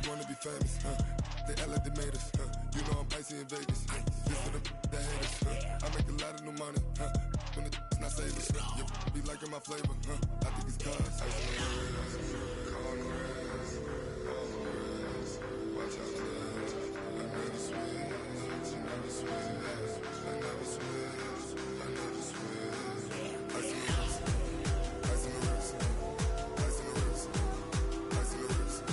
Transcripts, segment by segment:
wanna be famous, they act like they made us, you know I'm icy in Vegas, this for them that hate us, I make a lot of new money, when it's not savings, you be liking my flavor, I think it's cause, ice on the wrist, on the wrist, watch out for this, I never switch, I never switch, I never switch, I never switch, ice on the wrist, ice on the wrist, ice on the wrist, ice on the wrist, ice on the wrist.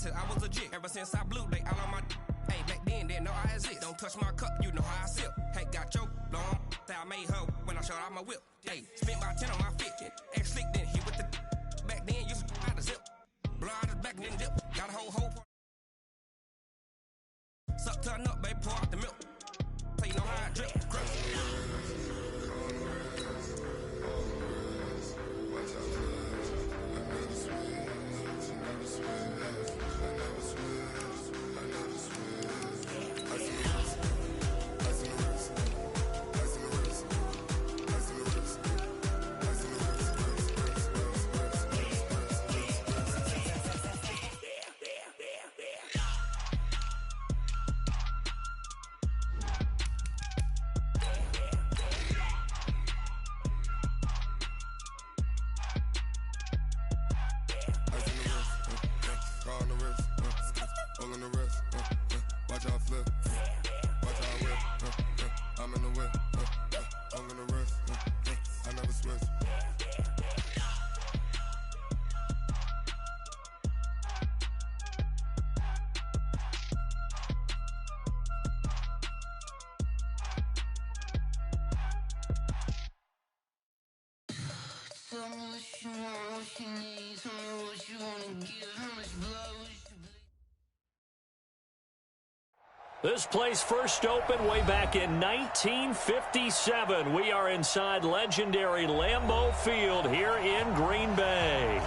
I was legit ever since I blew they all on my hey back then didn't know I exist. Don't touch my cup, you know how I sip. Hey, got choked long that I made her when I showed out my whip. Hey, spent about 10 on my fit. Ex slick then hit with the back then used to out the zip. Blow out his back and then dip. Got a whole suck turn up, baby, pour out the milk. So you know how I drip. This place first opened way back in 1957. We are inside legendary Lambeau Field here in Green Bay.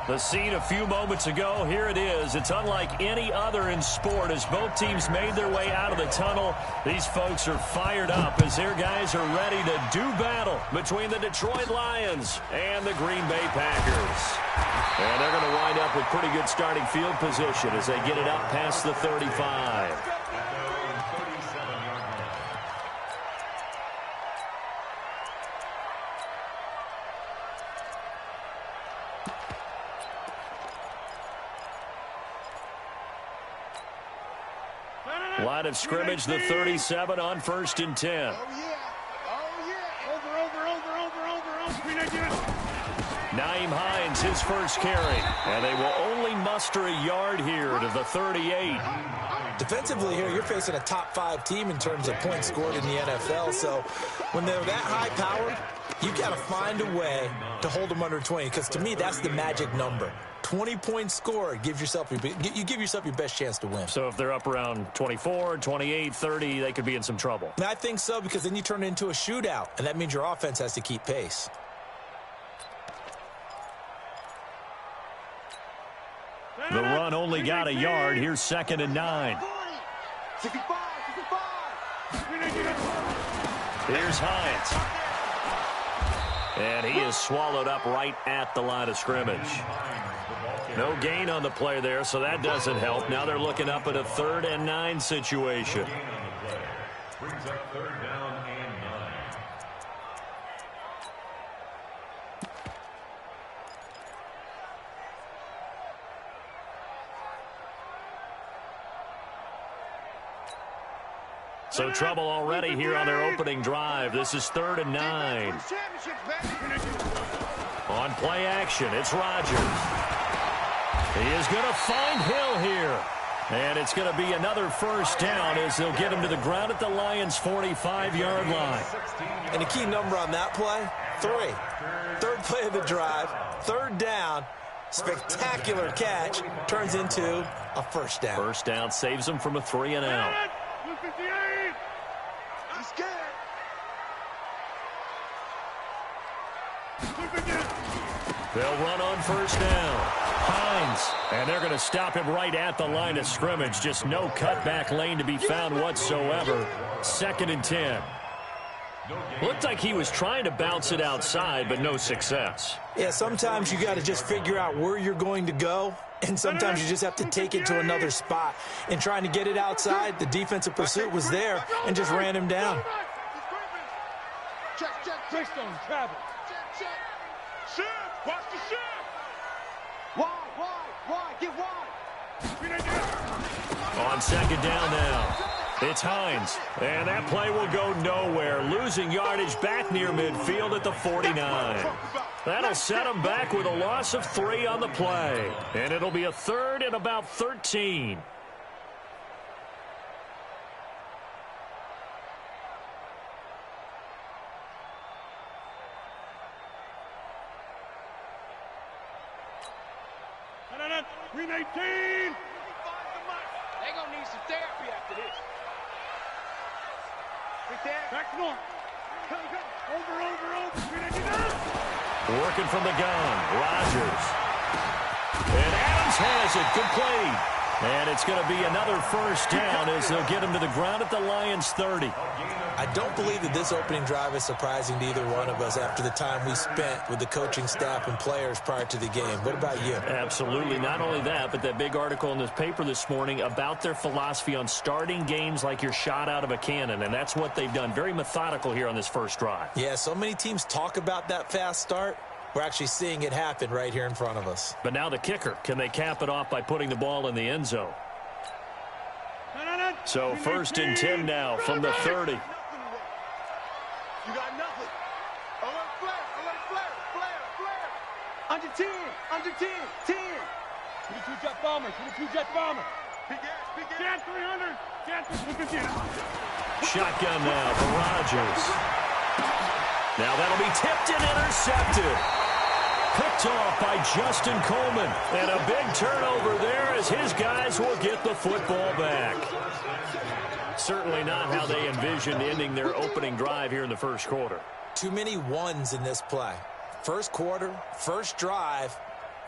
The scene a few moments ago, here it is. It's unlike any other in sport as both teams made their way out of the tunnel. These folks are fired up as their guys are ready to do battle between the Detroit Lions and the Green Bay Packers. And they're going to wind up with pretty good starting field position as they get it up past the 35. Line of scrimmage, the 37 on 1st and 10. Oh, yeah. Oh, yeah. Over. Nyheim Hines, his first carry. And they will only muster a yard here to the 38. Defensively here, you're facing a top 5 team in terms of points scored in the NFL. So when they're that high powered, you've got to find a way to hold them under 20. Because to me, that's the magic number. 20 points scored, you give yourself your best chance to win. So if they're up around 24, 28, 30, they could be in some trouble. And I think so, because then you turn it into a shootout, and that means your offense has to keep pace. The run only got a yard. Here's 2nd and 9. 65. Here's Hines. And he is swallowed up right at the line of scrimmage. No gain on the play there, so that doesn't help. Now they're looking up at a 3rd and 9 situation. Brings up 3rd down and 9. So trouble already here on their opening drive. This is 3rd and 9. On play action, it's Rodgers. He is going to find Hill here. And it's going to be another first down as they'll get him to the ground at the Lions' 45-yard line. And the key number on that play, 3. 3rd play of the drive, 3rd down, spectacular catch, turns into a first down. First down saves them from a 3 and out. They'll run on first down. Hines, and they're going to stop him right at the line of scrimmage. Just no cutback lane to be found whatsoever. 2nd and 10. Looked like he was trying to bounce it outside, but no success. Yeah, sometimes you got to just figure out where you're going to go, and sometimes you just have to take it to another spot. And trying to get it outside, the defensive pursuit was there and just ran him down. Check, Greystone, travel. Check. Shift, watch the shift. Wide, get wide. On 2nd down now, it's Hines, and that play will go nowhere, losing yardage back near midfield at the 49. That'll set him back with a loss of 3 on the play, and it'll be a 3rd and about 13. Green 18. They're going to need some therapy after this. Right there. Back north. Go. Over. Green 18. Working from the gun, Rodgers. And Adams has it, complete. And it's going to be another first down as they'll get him to the ground at the Lions' 30. I don't believe that this opening drive is surprising to either one of us after the time we spent with the coaching staff and players prior to the game. What about you? Absolutely. Not only that, but that big article in this paper this morning about their philosophy on starting games like you're shot out of a cannon, and that's what they've done. Very methodical here on this first drive. Yeah, so many teams talk about that fast start. We're actually seeing it happen right here in front of us. But now the kicker. Can they cap it off by putting the ball in the end zone? So 1st and 10 now from the 30. You got nothing. Alert flare. Under 10. 10. 22 jet bomber. Big gas, 300. Shotgun now for Rodgers. Now that'll be tipped and intercepted. Picked off by Justin Coleman. And a big turnover there as his guys will get the football back. Certainly not how they envisioned ending their opening drive here in the first quarter. Too many ones in this play. First quarter, first drive,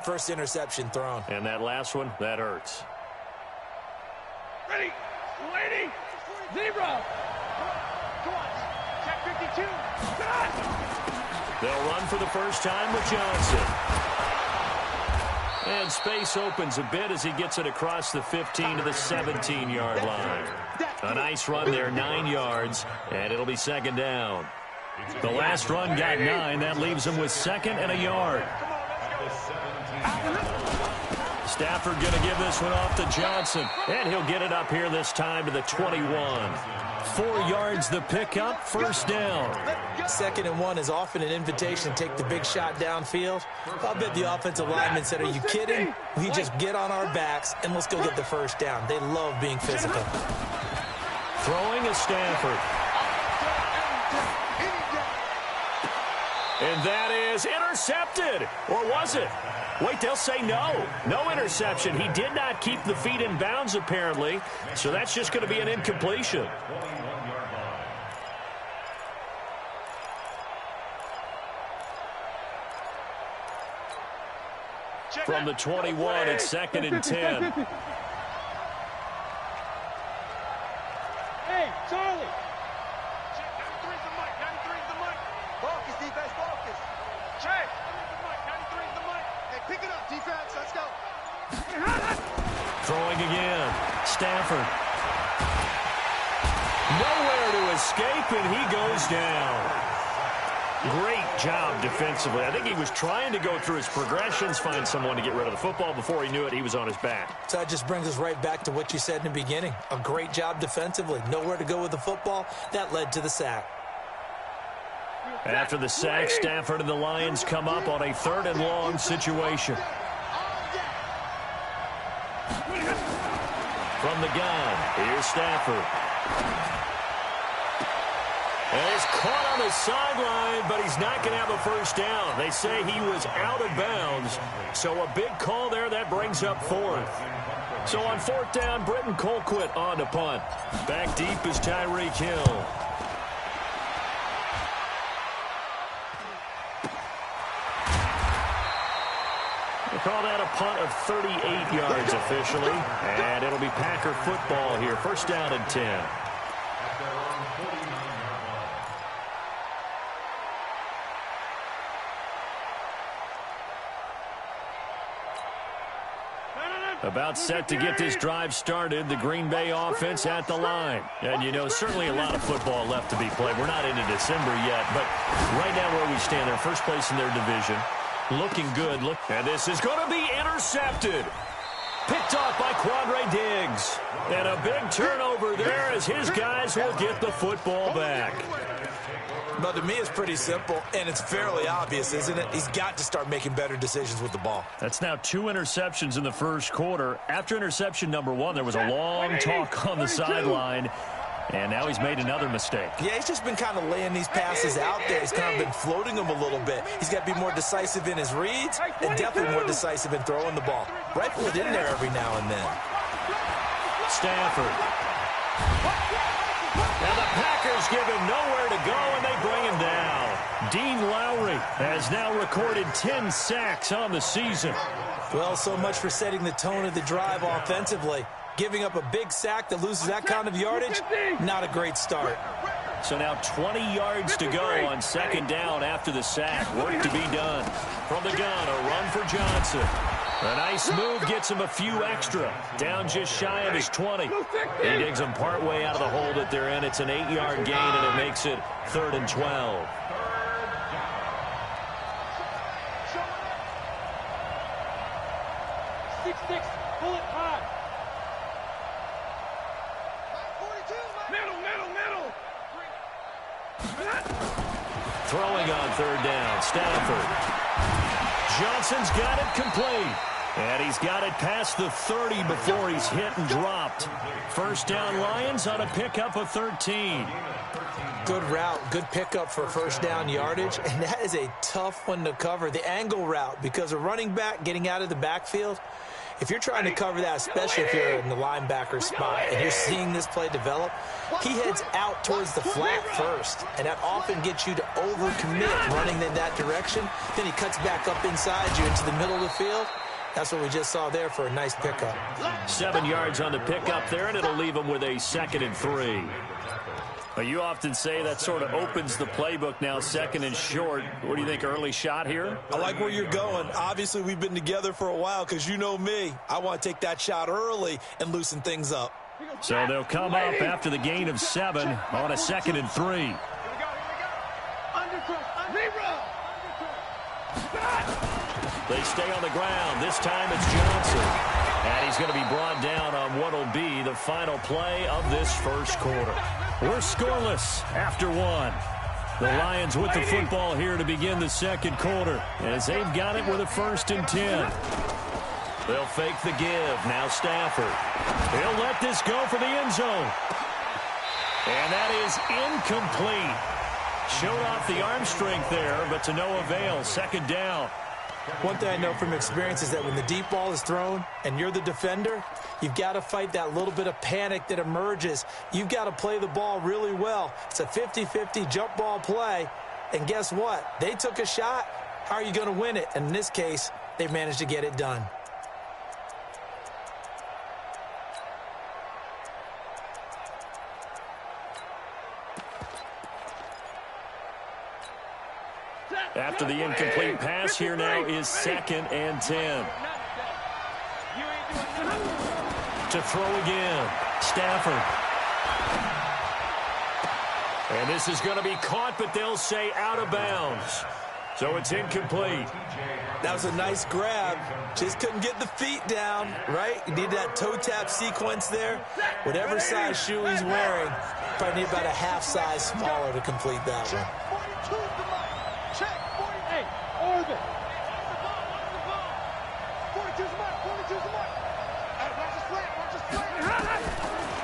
first interception thrown. And that last one, that hurts. Ready. Lady. Zebra. Come on. Check 52. They'll run for the first time with Johnson. And space opens a bit as he gets it across the 15 to the 17-yard line. A nice run there, 9 yards, and it'll be 2nd down. The last run got 9. That leaves him with 2nd and a yard. Stafford going to give this one off to Johnson, and he'll get it up here this time to the 21. 4 yards the pickup, first down. 2nd and 1 is often an invitation to take the big shot downfield. I'll bet the offensive lineman said, are you kidding? We just get on our backs and let's go get the first down. They love being physical. Throwing is Stafford. And that is intercepted. Or was it? Wait, they'll say no. No interception. He did not keep the feet in bounds, apparently. So that's just going to be an incompletion. From the 21, it's 2nd and 10. Hey, Charlie. 93's the mic. 93's the mic. Focus, defense, focus. Check. 93's the mic. Hey, pick it up, defense. Let's go. Throwing again. Stafford. Nowhere to escape, and he goes down. Great job defensively. I think he was trying to go through his progressions, find someone to get rid of the football. Before he knew it, he was on his back. So that just brings us right back to what you said in the beginning. A great job defensively. Nowhere to go with the football. That led to the sack. After the sack, Stafford and the Lions come up on a 3rd and long situation. From the gun, here's Stafford. And he's caught on the sideline, but he's not going to have a first down. They say he was out of bounds. So a big call there that brings up 4th. So on 4th down, Britton Colquitt on to punt. Back deep is Tyreek Hill. They call that a punt of 38 yards officially, and it'll be Packer football here. First down and 10. About set to get this drive started, the Green Bay offense at the line. And, you know, certainly a lot of football left to be played. We're not into December yet, but right now where we stand, they're first place in their division. Looking good. And this is going to be intercepted. Picked off by Quandre Diggs. And a big turnover there as his guys will get the football back. But to me, it's pretty simple, and it's fairly obvious, isn't it? He's got to start making better decisions with the ball. That's now 2 interceptions in the first quarter. After interception number 1, there was a long talk on the sideline, and now he's made another mistake. Yeah, he's just been kind of laying these passes out there. He's kind of been floating them a little bit. He's got to be more decisive in his reads and definitely more decisive in throwing the ball. Rifle it in there every now and then. Stafford. And the Packers give him nowhere to go, and they bring him down. Dean Lowry has now recorded 10 sacks on the season. Well, so much for setting the tone of the drive offensively. Giving up a big sack that loses that kind of yardage, not a great start. So now 20 yards to go on second down after the sack. Work to be done. From the gun, a run for Johnson. A nice move gets him a few extra. Down just shy of his 20. He digs him partway out of the hole that they're in. It's an 8-yard gain, and it makes it 3rd and 12. Pull it high. Middle. Throwing on 3rd down, Stafford. Johnson's got it complete. And he's got it past the 30 before he's hit and dropped. First down, Lions on a pickup of 13. Good route, good pickup for first down yardage, and that is a tough one to cover, the angle route, because a running back getting out of the backfield, if you're trying to cover that, especially if you're in the linebacker spot and you're seeing this play develop, he heads out towards the flat first, and that often gets you to overcommit running in that direction. Then he cuts back up inside you into the middle of the field. That's what we just saw there for a nice pickup. 7 yards on the pickup there, and it'll leave him with a 2nd and 3. But you often say that sort of opens the playbook now, 2nd and short. What do you think, early shot here? I like where you're going. Obviously, we've been together for a while because you know me. I want to take that shot early and loosen things up. So they'll come up after the gain of 7 on a 2nd and 3. They stay on the ground. This time it's Johnson. And he's going to be brought down on what will be the final play of this first quarter. We're scoreless after 1. The Lions with the football here to begin the second quarter as they've got it with a 1st and 10. They'll fake the give. Now Stafford. He'll let this go for the end zone. And that is incomplete. Showed off the arm strength there, but to no avail. 2nd down. One thing I know from experience is that when the deep ball is thrown and you're the defender, you've got to fight that little bit of panic that emerges. You've got to play the ball really well. It's a 50-50 jump ball play. And guess what? They took a shot. How are you going to win it? And in this case, they managed to get it done. After the incomplete pass, here now is 2nd and 10. To throw again, Stafford. And this is going to be caught, but they'll say out of bounds. So it's incomplete. That was a nice grab. Just couldn't get the feet down, right? You need that toe tap sequence there. Whatever size shoe he's wearing, probably need about a half size smaller to complete that one.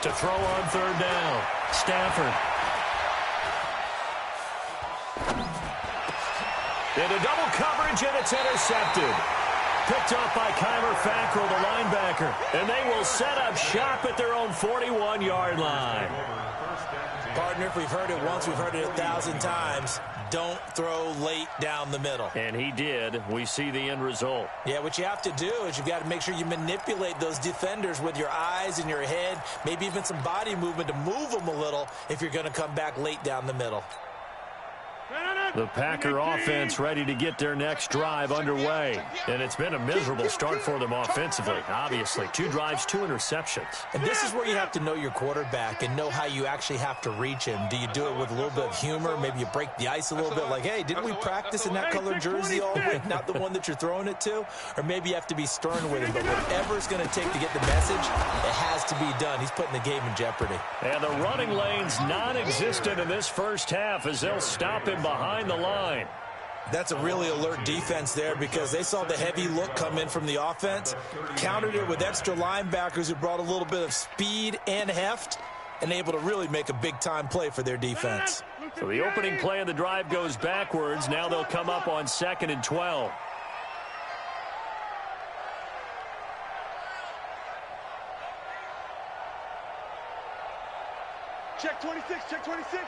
To throw on 3rd down, Stafford. Into double coverage, and it's intercepted. Picked off by Kyler Fackrell, the linebacker. And they will set up shop at their own 41-yard line. Partner, if we've heard it once, we've heard it 1,000 times. Don't throw late down the middle. And he did. We see the end result. Yeah, what you have to do is you've got to make sure you manipulate those defenders with your eyes and your head, maybe even some body movement to move them a little if you're going to come back late down the middle. The Packer offense ready to get their next drive underway. And it's been a miserable start for them offensively. Obviously, 2 drives, 2 interceptions. And this is where you have to know your quarterback and know how you actually have to reach him. Do you do it with a little bit of humor? Maybe you break the ice a little bit like, hey, didn't we practice in that colored jersey all week? Not the one that you're throwing it to? Or maybe you have to be stern with him. But whatever it's going to take to get the message, it has to be done. He's putting the game in jeopardy. And the running lane's non-existent in this first half as they'll stop him behind the line. That's a really alert defense there because they saw the heavy look come in from the offense, countered it with extra linebackers who brought a little bit of speed and heft, and able to really make a big-time play for their defense. So the opening play of the drive goes backwards. Now they'll come up on 2nd and 12. Check 26, check 26.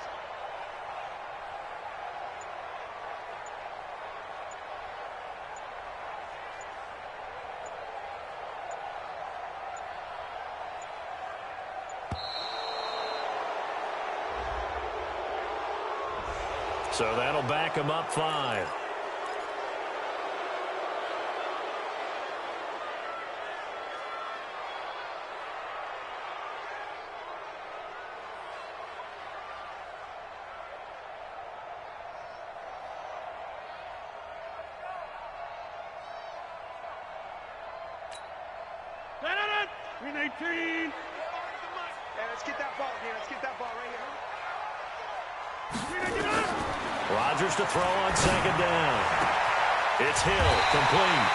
So that'll back him up 5. Green 18. Hey, let's get that ball here. Let's get that ball right here. Rodgers to throw on 2nd down. It's Hill, complete.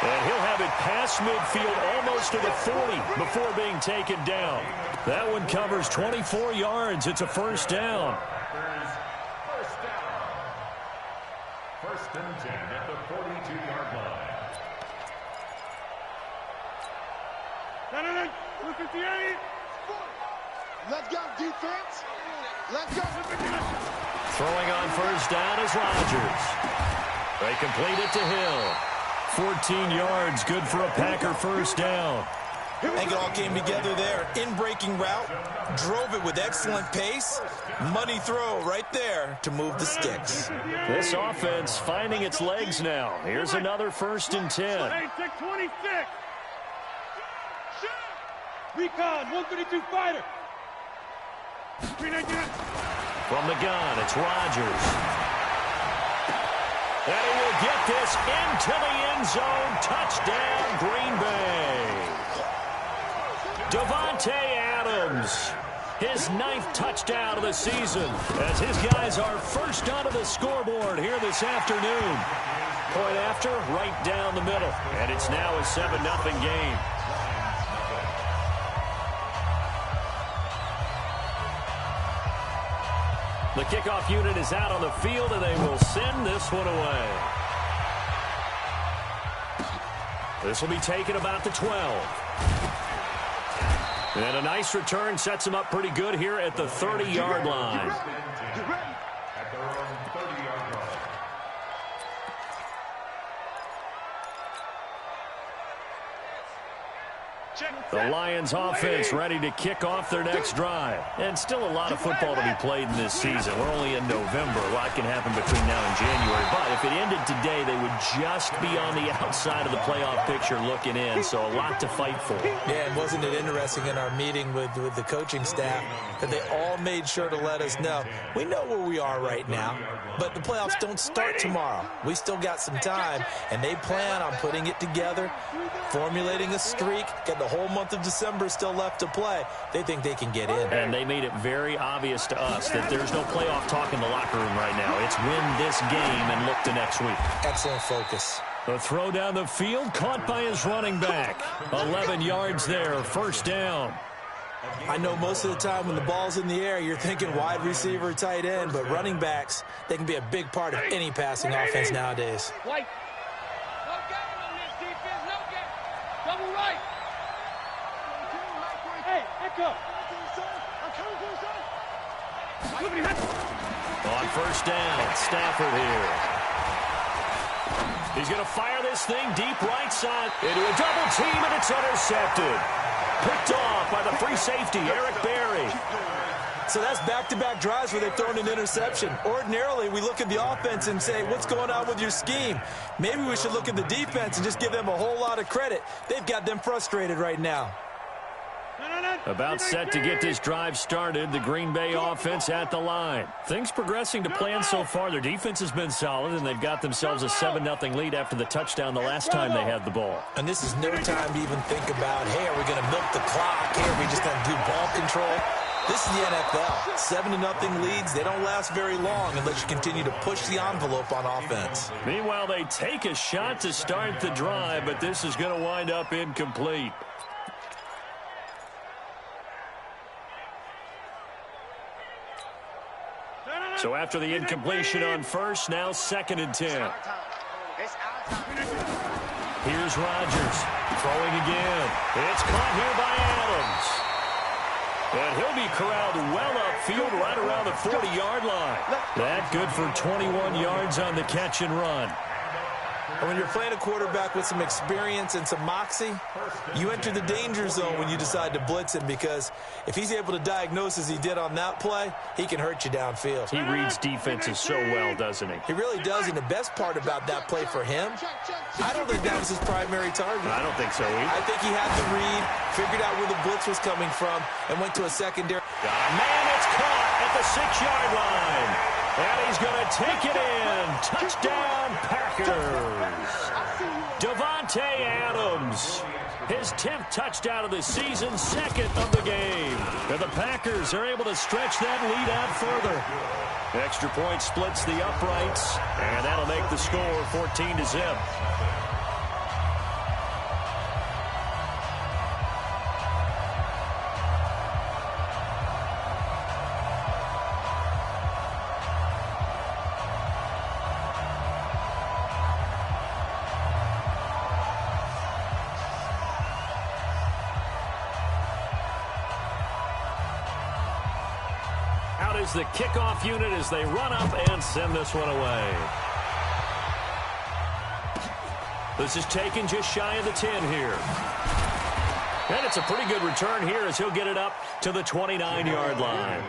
And he'll have it past midfield almost to the 40 before being taken down. That one covers 24 yards. It's a first down. First and 10 at the 42-yard line. 58. Let's go, defense. Let's go. Throwing on first down is Rodgers. They complete it to Hill. 14 yards, good for a Packer first down. I think it all came together there. In-breaking route, drove it with excellent pace. Money throw right there to move the sticks. This offense finding its legs now. Here's another 1st and 10. Hey, check 26. Recon, 132 fighter. From the gun, it's Rodgers. And he will get this into the end zone. Touchdown, Green Bay. Davante Adams, his 9th touchdown of the season, as his guys are first onto the scoreboard here this afternoon. Point after, right down the middle. And it's now a 7-0 game. The kickoff unit is out on the field, and they will send this one away. This will be taken about the 12. And a nice return sets him up pretty good here at the 30-yard line. At their own 30-yard line. The Lions offense ready to kick off their next drive. And still a lot of football to be played in this season. We're only in November. A lot can happen between now and January. But if it ended today, they would just be on the outside of the playoff picture looking in. So a lot to fight for. Yeah, and wasn't it interesting in our meeting with the coaching staff that they all made sure to let us know, we know where we are right now, but the playoffs don't start tomorrow. We still got some time, and they plan on putting it together, formulating a streak, got the whole month of December still left to play. They think they can get in. And they made it very obvious to us that there's no playoff talk in the locker room right now. It's win this game and look to next week. Excellent focus. The throw down the field caught by his running back. 11 yards there, first down. I know most of the time when the ball's in the air, you're thinking wide receiver, tight end, but running backs, they can be a big part of any passing offense nowadays. White. No game on this defense, no game. Double right. Hey, echo. On first down, Stafford here. He's going to fire this thing deep right side into a double team, and it's intercepted. Picked off by the free safety, Eric Berry. So that's back-to-back drives where they've thrown an interception. Ordinarily, we look at the offense and say, what's going on with your scheme? Maybe we should look at the defense and just give them a whole lot of credit. They've got them frustrated right now. About set to get this drive started, the Green Bay offense at the line. Things progressing to plan so far. Their defense has been solid, and they've got themselves a 7-0 lead after the touchdown the last time they had the ball. And this is no time to even think about, hey, are we going to milk the clock? Hey, are we just going to do ball control? This is the NFL. 7-0 leads, they don't last very long unless you continue to push the envelope on offense. Meanwhile, they take a shot to start the drive, but this is going to wind up incomplete. So after the incompletion on first, now 2nd and 10. Here's Rodgers throwing again. It's caught here by Adams. And he'll be corralled well upfield right around the 40-yard line. That good for 21 yards on the catch and run. And when you're playing a quarterback with some experience and some moxie, you enter the danger zone when you decide to blitz him, because if he's able to diagnose as he did on that play, he can hurt you downfield. He reads defenses so well, doesn't he? He really does, and the best part about that play for him, I don't think that was his primary target. I don't think so either. I think he had the read, figured out where the blitz was coming from, and went to a secondary. Man, it's caught at the 6-yard line. And he's going to take it in. Touchdown, Packers. Davante Adams. His 10th touchdown of the season, 2nd of the game. And the Packers are able to stretch that lead out further. Extra point splits the uprights, and that'll make the score 14-0. Is the kickoff unit as they run up and send this one away. This is taken just shy of the 10 here. And it's a pretty good return here as he'll get it up to the 29-yard line.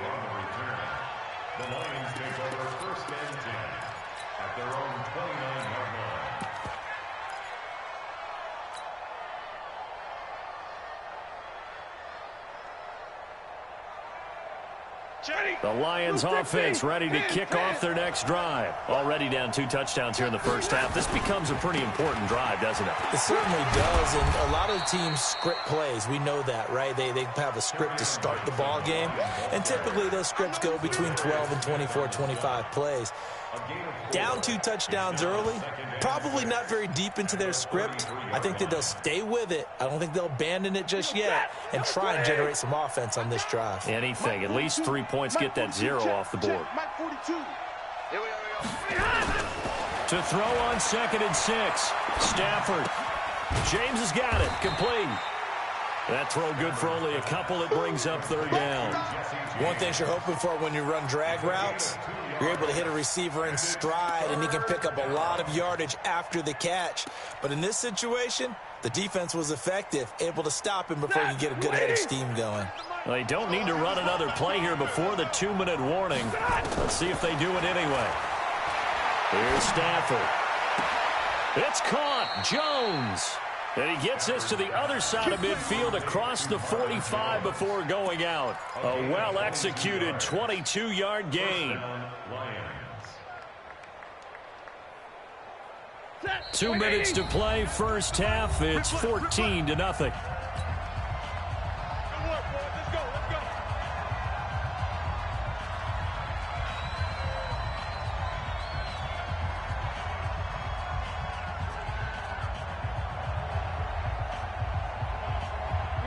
The Lions take over 1st and 10 at their own 29-yard line. The Lions offense ready to kick off their next drive. Already down 2 touchdowns here in the first half. This becomes a pretty important drive, doesn't it? It certainly does, and a lot of teams script plays. We know that, right? They have a script to start the ball game, and typically those scripts go between 12 and 24, 25 plays. Down 2 touchdowns early, probably not very deep into their script. I think that they'll stay with it. I don't think they'll abandon it just yet and try and generate some offense on this drive. Anything, at least 3 points, get that 0 off the board. To throw on 2nd and 6, Stafford. James has got it, complete. That throw good for only a couple. It brings up 3rd down. One thing you're hoping for when you run drag routes, you're able to hit a receiver in stride, and he can pick up a lot of yardage after the catch. But in this situation, the defense was effective, able to stop him before he could get a good head of steam going. Well, they don't need to run another play here before the 2-minute warning. Let's see if they do it anyway. Here's Stafford. It's caught. Jones. And he gets this to the other side of midfield across the 45 before going out. A well-executed 22-yard gain. 2 minutes to play, first half. It's 14-0.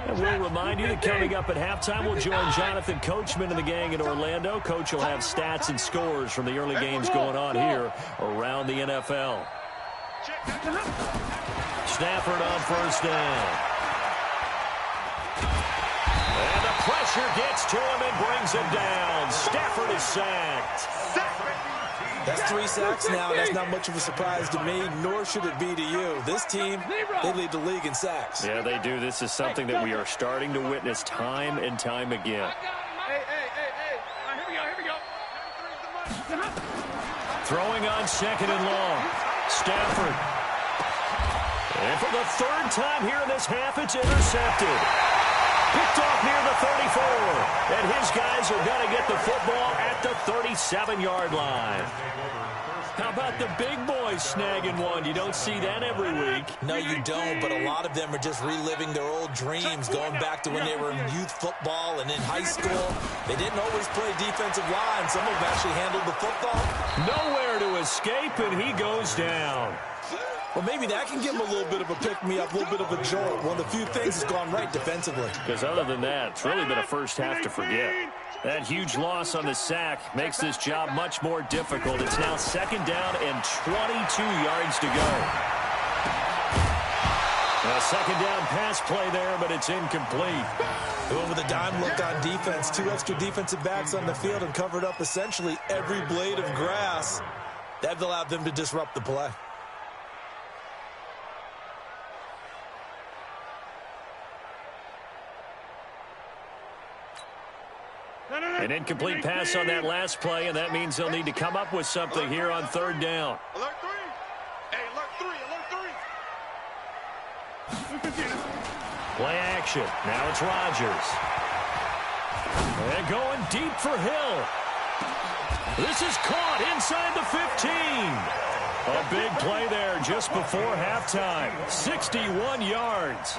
We'll remind you that coming up at halftime, we'll join Jonathan Coachman and the gang in Orlando. Coach will have stats and scores from the early games going on here around the NFL. Stafford on first down. And the Pressure gets to him and brings him down. Stafford is sacked. That's 3 sacks now. That's not much of a surprise to me, nor should it be to you. This team, they lead the league in sacks. Yeah, they do. This is something that we are starting to witness time and time again. Hey. Here we go. Throwing on 2nd and long. Stafford. And for the 3rd time here in this half, it's intercepted. Picked off near the 34. And his guys are going to get the football at the 37-yard line. How about the big boys snagging one? You don't see that every week. No, you don't, but a lot of them are just reliving their old dreams, going back to when they were in youth football and in high school. They didn't always play defensive line. Some of them actually handled the football. Nowhere to escape, and he goes down. Well, maybe that can give him a little bit of a pick-me-up, a little bit of a jolt. One of the few things that's gone right defensively. Because other than that, it's really been a first half to forget. That huge loss on the sack makes this job much more difficult. It's now 2nd down and 22 yards to go. A 2nd down pass play there, but it's incomplete. Going with a dime look on defense. 2 extra defensive backs on the field and covered up essentially every blade of grass. That allowed them to disrupt the play. An incomplete pass on that last play, and that means they'll need to come up with something here on 3rd down. Alert 3. Hey, alert 3. Play action. Now it's Rodgers. And going deep for Hill. This is caught inside the 15. A big play there just before halftime. 61 yards.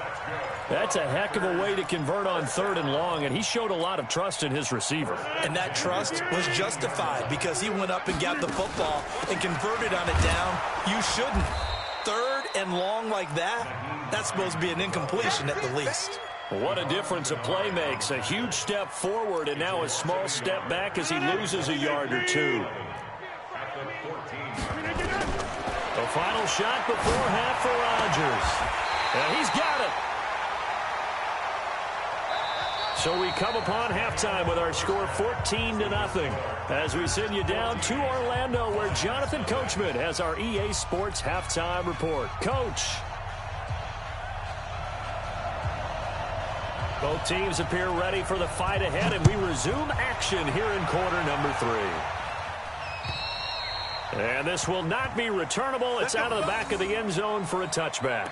That's a heck of a way to convert on 3rd and long, and he showed a lot of trust in his receiver. And that trust was justified because he went up and got the football and converted on it down. You shouldn't. 3rd and long like that, that's supposed to be an incompletion at the least. What a difference a play makes. A huge step forward and now a small step back as he loses a yard or 2. The final shot before half for Rodgers. And he's got it. So we come upon halftime with our score 14-0 as we send you down to Orlando where Jonathan Coachman has our EA Sports halftime report. Coach. Both teams appear ready for the fight ahead, and we resume action here in quarter number 3. And this will not be returnable. It's out of the back of the end zone for a touchback.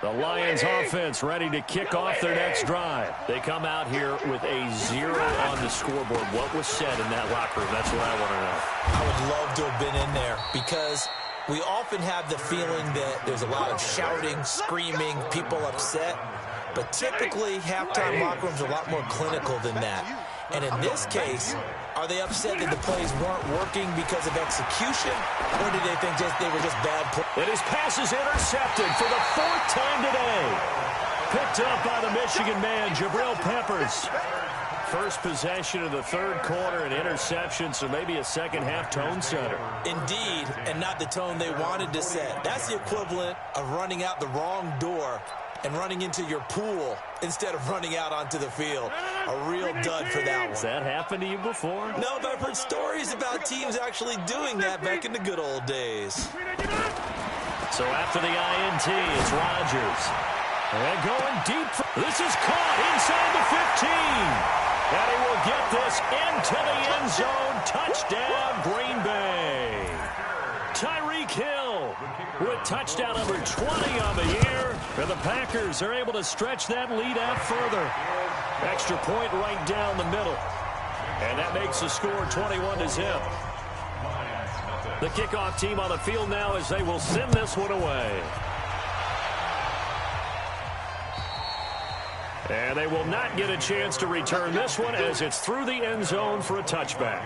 The Lions offense ready to kick off their next drive. They come out here with a 0 on the scoreboard. What was said in that locker room? That's what I want to know. I would love to have been in there because we often have the feeling that there's a lot of shouting, screaming, people upset. But typically, halftime locker rooms are a lot more clinical than that. And in this case, are they upset that the plays weren't working because of execution? Or do they think they were just bad plays? And his pass is intercepted for the 4th time today. Picked up by the Michigan man, Jabril Peppers. First possession of the 3rd quarter, an interception, so maybe a second-half tone setter. Indeed, and not the tone they wanted to set. That's the equivalent of running out the wrong door and running into your pool instead of running out onto the field. A real dud for that one. Has that happened to you before? No, but I've heard stories about teams actually doing that back in the good old days. So after the INT, it's Rodgers. And going deep. This is caught inside the 15. And he will get this into the end zone. Touchdown, Green Bay. Tyreek Hill with touchdown number 20 on the year. And the Packers are able to stretch that lead out further. Extra point right down the middle. And that makes the score 21-0. The kickoff team on the field now as they will send this one away. And they will not get a chance to return this one as it's through the end zone for a touchback.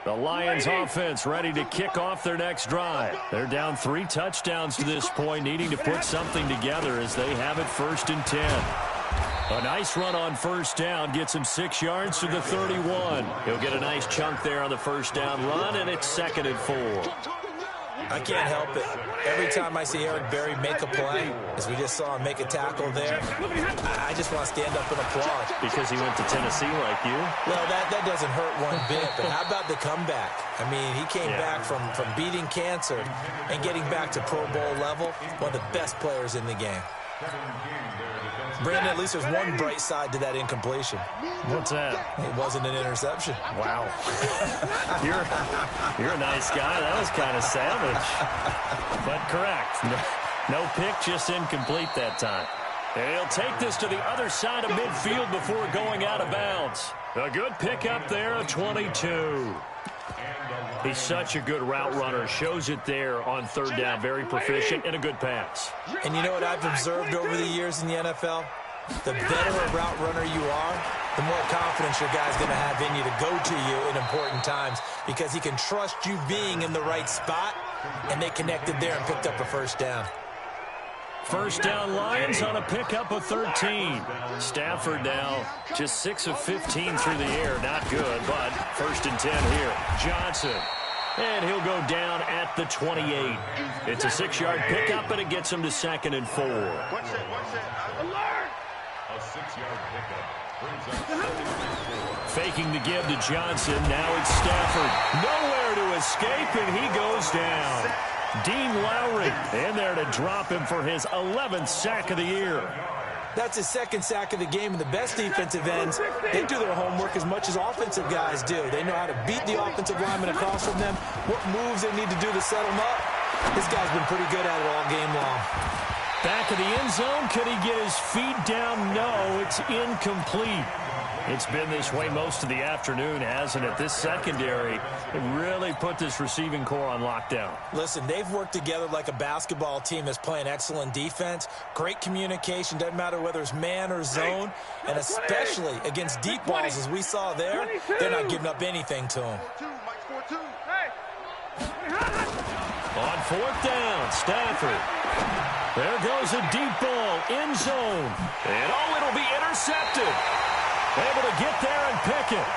The Lions offense ready to kick off their next drive. They're down 3 touchdowns to this point, needing to put something together as they have it 1st and 10. A nice run on 1st down gets him 6 yards to the 31. He'll get a nice chunk there on the 1st down run, and it's 2nd and 4. I can't help it. Every time I see Eric Berry make a play, as we just saw him make a tackle there, I just want to stand up and applaud. Because he went to Tennessee like you? Well, that doesn't hurt one bit, but how about the comeback? I mean, he came back from beating cancer and getting back to Pro Bowl level, one of the best players in the game. Brandon, at least there's one bright side to that incompletion. What's that? It wasn't an interception. Wow. You're a nice guy. That was kind of savage. But correct. No pick, just incomplete that time. And he'll take this to the other side of midfield before going out of bounds. A good pickup there of 22. He's such a good route runner. Shows it there on 3rd down. Very proficient and a good pass. And you know what I've observed over the years in the NFL? The better a route runner you are, the more confidence your guy's going to have in you to go to you in important times because he can trust you being in the right spot, and they connected there and picked up a 1st down. 1st down Lions on a pickup of 13. Stafford now just 6 of 15 through the air. Not good, but 1st and 10 here. Johnson. And he'll go down at the 28. It's a 6-yard pickup, and it gets him to 2nd and 4. A 6-yard pickup. Faking the give to Johnson. Now it's Stafford. Nowhere to escape, and he goes down. Dean Lowry in there to drop him for his 11th sack of the year. That's his 2nd sack of the game, and the best defensive ends, they do their homework as much as offensive guys do. They know how to beat the offensive lineman across from them, what moves they need to do to set them up. This guy's been pretty good at it all game long. Back of the end zone, could he get his feet down? No, it's incomplete. It's been this way most of the afternoon, hasn't it? This secondary really put this receiving core on lockdown. Listen, they've worked together like a basketball team that's playing excellent defense. Great communication, doesn't matter whether it's man or zone, and especially against deep balls as we saw there, they're not giving up anything to them. On 4th down, Stafford. There goes a deep ball, end zone. And it'll be intercepted. Able to get there and pick it.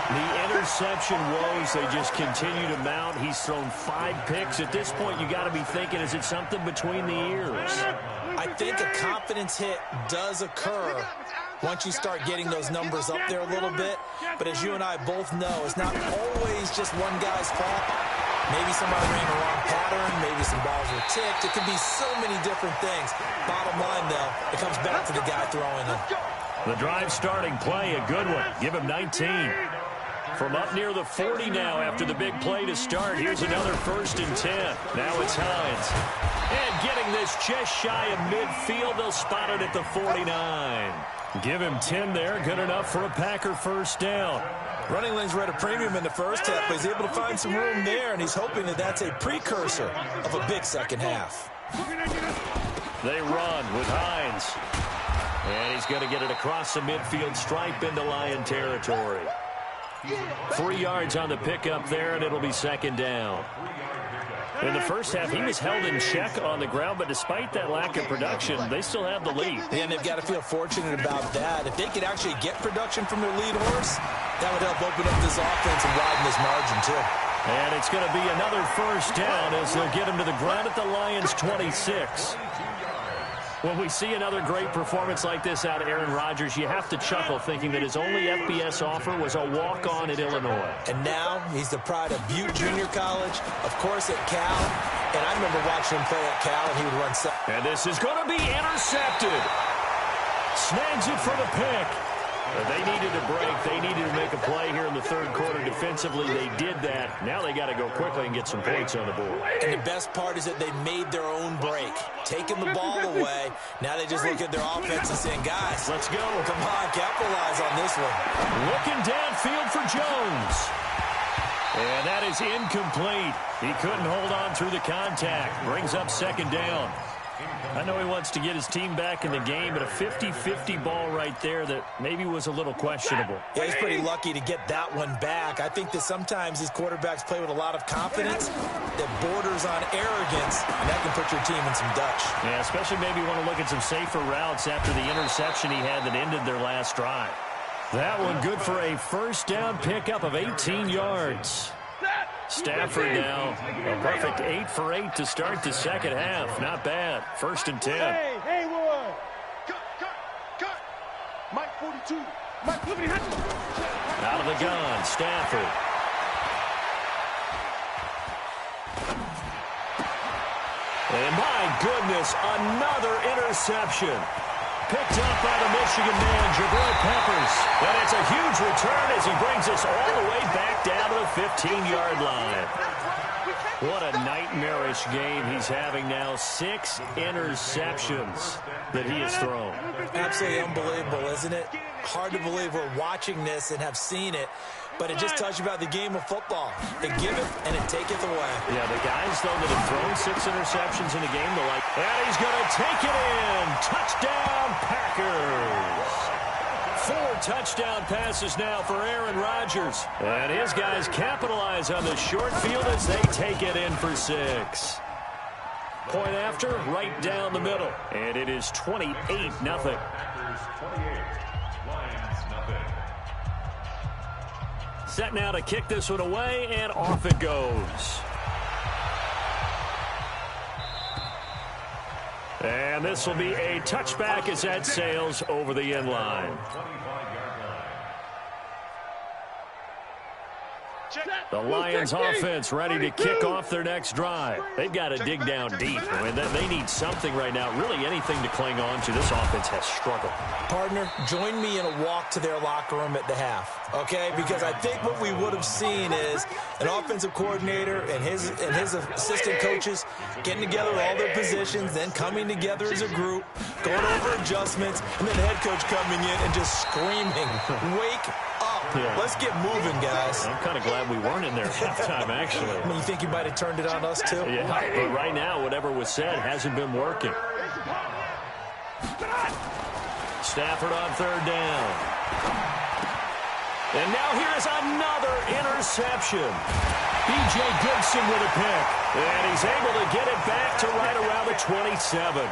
The interception woes, they just continue to mount. He's thrown 5 picks. At this point, you got to be thinking, is it something between the ears? I think a confidence hit does occur once you start getting those numbers up there a little bit. But as you and I both know, it's not always just one guy's fault. Maybe somebody ran the wrong pattern. Maybe some balls were tipped. It could be so many different things. Bottom line, though, it comes back to the guy throwing them. The drive starting play, a good one. Give him 19. From up near the 40 now after the big play to start. Here's another 1st and 10. Now it's Hines. And getting this just shy of midfield. They'll spot it at the 49. Give him 10 there. Good enough for a Packer 1st down. Running lanes were at a premium in the first half, but he's able to find some room there, and he's hoping that that's a precursor of a big second half. They run with Hines. And he's going to get it across the midfield stripe into Lion territory. 3 yards on the pickup there, and it'll be 2nd down. In the first half, he was held in check on the ground, but despite that lack of production, they still have the lead. Yeah, and they've got to feel fortunate about that. If they could actually get production from their lead horse, that would help open up this offense and widen this margin, too. And it's going to be another 1st down as they'll get him to the ground at the Lions' 26. When we see another great performance like this out of Aaron Rodgers, you have to chuckle thinking that his only FBS offer was a walk-on at Illinois. And now he's the pride of Butte Junior College, of course at Cal. And I remember watching him play at Cal, and he would run... And this is going to be intercepted. Snags it for the pick. They needed a break. They needed to make a play here in the 3rd quarter defensively. They did that. Now they got to go quickly and get some points on the board. And the best part is that they made their own break. Taking the ball away. Now they just look at their offense and saying, guys, let's go. Come on, capitalize on this one. Looking downfield for Jones. And that is incomplete. He couldn't hold on through the contact. Brings up 2nd down. I know he wants to get his team back in the game, but a 50-50 ball right there that maybe was a little questionable. Yeah, he's pretty lucky to get that one back. I think that sometimes these quarterbacks play with a lot of confidence that borders on arrogance, and that can put your team in some Dutch. Yeah, especially maybe want to look at some safer routes after the interception he had that ended their last drive. That one good for a first down pickup of 18 yards. Stafford now, a perfect 8 for 8 to start the second half. Not bad. 1st and 10. Hey, Wood. Cut. Mike 42. Mike, look at him. Out of the gun, Stafford. And my goodness, another interception. Picked up by the Michigan man, Jabril Peppers. And it's a huge return as he brings us all the way back down to the 15-yard line. What a nightmarish game he's having now. 6 interceptions that he has thrown. Absolutely unbelievable, isn't it? Hard to believe we're watching this and have seen it. But it just tells you about the game of football. They give it, and it taketh away. Yeah, the guys, though, that have thrown 6 interceptions in a game, they're like, and he's going to take it in. Touchdown, Packers. 4 touchdown passes now for Aaron Rodgers. And his guys capitalize on the short field as they take it in for 6. Point after, right down the middle. And it is 28-0. Packers 28, Lions nothing. Set now to kick this one away, and off it goes. And this will be a touchback as that sails over the end line. 25-yard line. The Lions offense ready to kick off their next drive. They've got to dig down deep. I mean, they need something right now, really anything to cling on to. This offense has struggled. Partner, join me in a walk to their locker room at the half, okay? Because I think what we would have seen is an offensive coordinator and his assistant coaches getting together all their positions, then coming together as a group, going over adjustments, and then the head coach coming in and just screaming, wake up. Yeah. Let's get moving, guys. I'm kind of glad we weren't in there at halftime, actually. I mean, you think you might have turned it on us, too? Yeah, but right now, whatever was said hasn't been working. Stafford on 3rd down. And now here's another interception. B.J. Gibson with a pick. And he's able to get it back to right around the 27.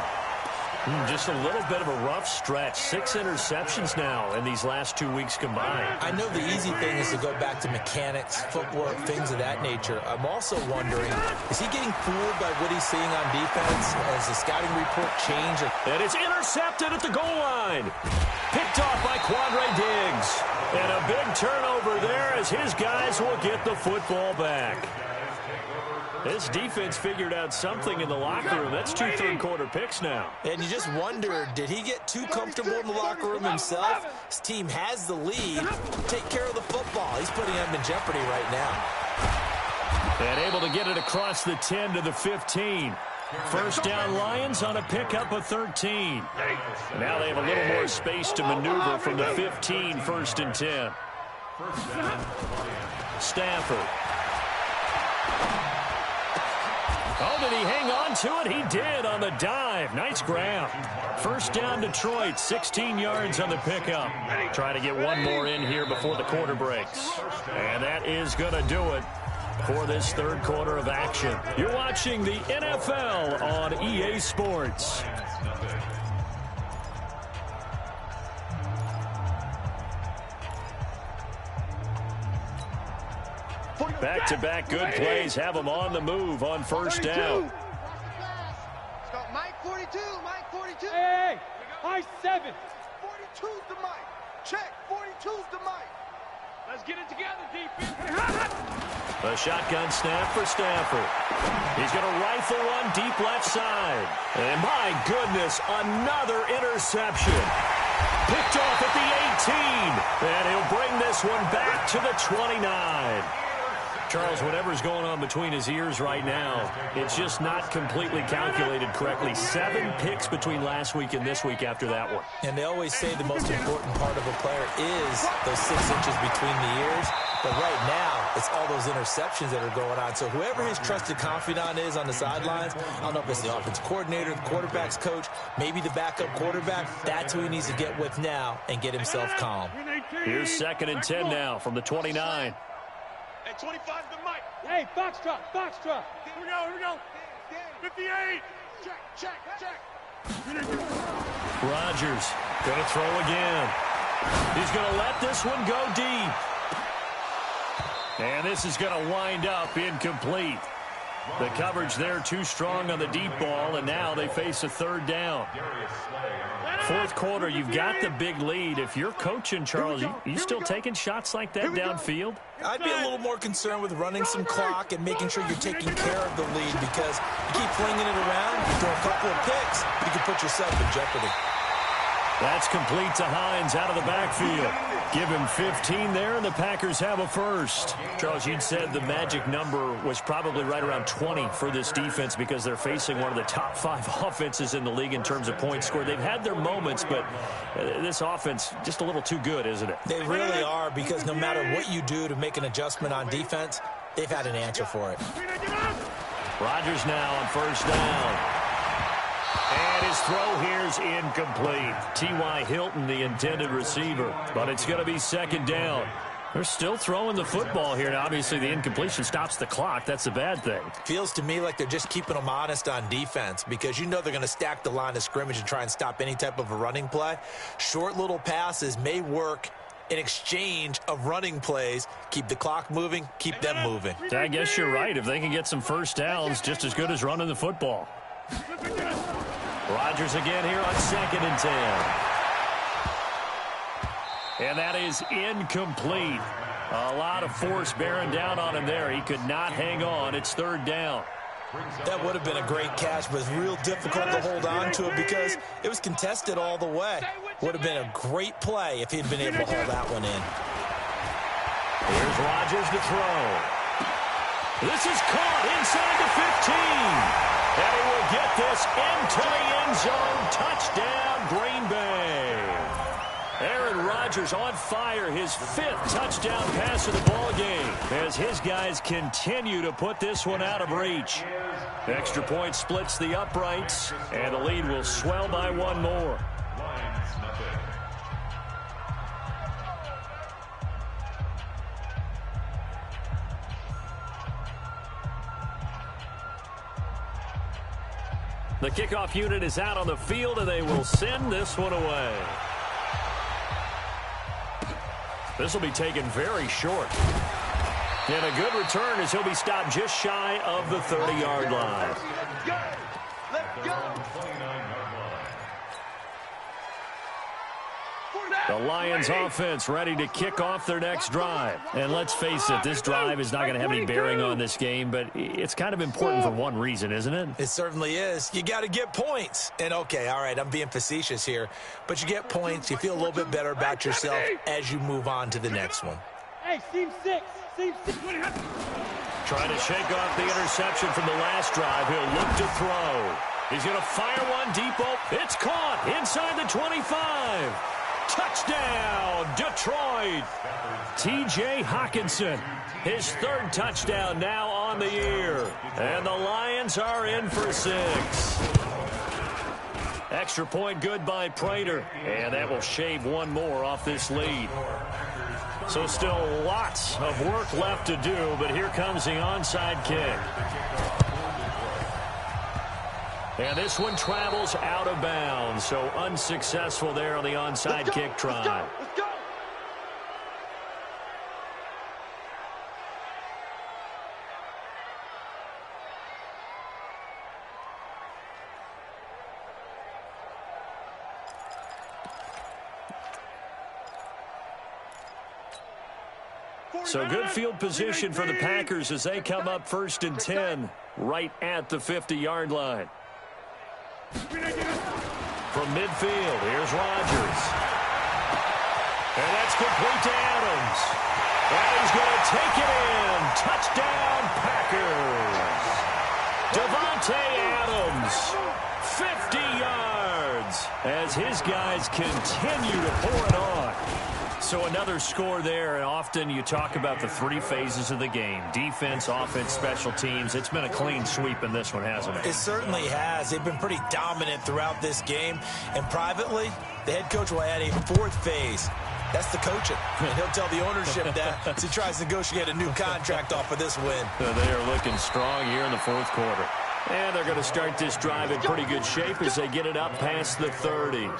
Just a little bit of a rough stretch. 6 interceptions now in these last 2 weeks combined. I know the easy thing is to go back to mechanics, footwork, things of that nature. I'm also wondering, is he getting fooled by what he's seeing on defense? Has the scouting report changed? And it's intercepted at the goal line. Picked off by Quandre Diggs. And a big turnover there as his guys will get the football back. This defense figured out something in the locker room. That's 2 third-quarter picks now. And you just wonder, did he get too comfortable in the locker room himself? His team has the lead. Take care of the football. He's putting them in jeopardy right now. And able to get it across the 10 to the 15. First down Lions on a pickup of 13. Now they have a little more space to maneuver from the 15, 1st and 10. Stafford. Oh, did he hang on to it? He did on the dive. Nice grab. First down Detroit, 16 yards on the pickup. Try to get one more in here before the quarter breaks. And that is going to do it for this 3rd quarter of action. You're watching the NFL on EA Sports. Back-to-back good plays have them on the move on 1st down. Let's go, Mike 42, Mike 42. Hey, I 7. 42's the Mike. Check, 42's the Mike. Let's get it together, defense. A shotgun snap for Stafford. He's going to rifle one deep left side. And my goodness, another interception. Picked off at the 18. And he'll bring this one back to the 29. Charles, whatever's going on between his ears right now, it's just not completely calculated correctly. 7 picks between last week and this week after that one. And they always say the most important part of a player is those 6 inches between the ears. But right now, it's all those interceptions that are going on. So whoever his trusted confidant is on the sidelines, I don't know if it's the offensive coordinator, the quarterback's coach, maybe the backup quarterback, that's who he needs to get with now and get himself calm. Here's 2nd and 10 now from the 29. Hey, 25 to Mike. Hey, Foxtrot, Foxtrot. Here we go. 58. Check. Rodgers going to throw again. He's going to let this one go deep. And this is going to wind up incomplete. The coverage there too strong on the deep ball, and now they face a 3rd down. 4th quarter, you've got the big lead. If you're coaching, Charles, you still taking shots like that downfield? I'd be a little more concerned with running some clock and making sure you're taking care of the lead, because you keep flinging it around, you throw a couple of picks, you can put yourself in jeopardy. That's complete to Hines out of the backfield. Give him 15 there, and the Packers have a first. Charles, you'd said the magic number was probably right around 20 for this defense because they're facing one of the top 5 offenses in the league in terms of points scored. They've had their moments, but this offense just a little too good, isn't it? They really are, because no matter what you do to make an adjustment on defense, they've had an answer for it. Rodgers now on 1st down. And his throw here's incomplete. T.Y. Hilton, the intended receiver. But it's going to be 2nd down. They're still throwing the football here. Now, obviously, the incompletion stops the clock. That's a bad thing. Feels to me like they're just keeping them honest on defense, because you know they're going to stack the line of scrimmage and try and stop any type of a running play. Short little passes may work in exchange of running plays. Keep the clock moving, keep them moving. I guess you're right. If they can get some first downs, just as good as running the football. Rodgers again here on 2nd and 10. And that is incomplete. A lot of force bearing down on him there. He could not hang on. It's 3rd down. That would have been a great catch, but it's real difficult to hold on to it because it was contested all the way. Would have been a great play if he'd been able to hold that one in. Here's Rodgers to throw. This is caught inside the 15. And he will get this into the end zone. Touchdown, Green Bay. Aaron Rodgers on fire, his 5th touchdown pass of the ball game as his guys continue to put this one out of reach. Extra point splits the uprights, and the lead will swell by 1 more. The kickoff unit is out on the field, and they will send this one away. This will be taken very short. And a good return as he'll be stopped just shy of the 30-yard line. Let's go. The Lions offense ready to kick off their next drive. And let's face it, this drive is not going to have any bearing on this game, but it's kind of important for one reason, isn't it? It certainly is. You got to get points. And, okay, all right, I'm being facetious here, but you get points, you feel a little bit better about yourself as you move on to the next one. Hey, seam 6. Trying to shake off the interception from the last drive. He'll look to throw. He's going to fire one deep. It's caught inside the 25. Touchdown, Detroit. T.J. Hawkinson, his 3rd touchdown now on the year. And the Lions are in for 6. Extra point good by Prater. And that will shave 1 more off this lead. So still lots of work left to do, but here comes the onside kick. And this one travels out of bounds, so unsuccessful there on the onside kick try. Let's go. So good field position for the Packers as they come up 1st and 10 right at the 50-yard line. From midfield, here's Rodgers. And that's complete to Adams. And he's going to take it in. Touchdown, Packers. Davante Adams, 50 yards, as his guys continue to pour it on. So another score there, and often you talk about the three phases of the game: defense, offense, special teams. It's been a clean sweep in this one, hasn't it? It certainly has. They've been pretty dominant throughout this game. And privately, the head coach will add a fourth phase. That's the coaching. And he'll tell the ownership that as he tries to negotiate a new contract off of this win. So they are looking strong here in the fourth quarter. And they're going to start this drive in pretty good shape as they get it up past the 30.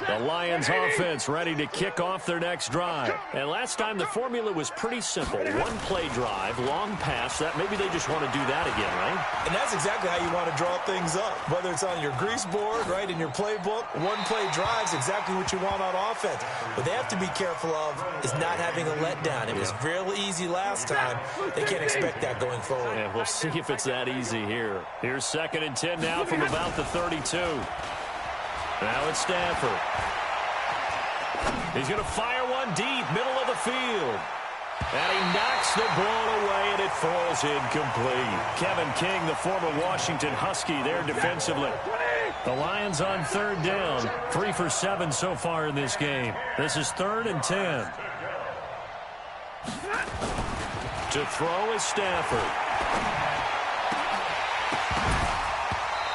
The Lions offense ready to kick off their next drive. And last time the formula was pretty simple. One play drive, long pass. That maybe they just want to do that again, right? And that's exactly how you want to draw things up. Whether it's on your grease board, right, in your playbook, one play drive is exactly what you want on offense. What they have to be careful of is not having a letdown. It was real easy last time. They can't expect that going forward. Yeah, we'll see if it's that easy here. Here's 2nd and 10 now from about the 32. Now it's Stafford. He's going to fire one deep, middle of the field. And he knocks the ball away, and it falls incomplete. Kevin King, the former Washington Husky, there defensively. The Lions on 3rd down. 3 for 7 so far in this game. This is 3rd and 10. To throw is Stafford.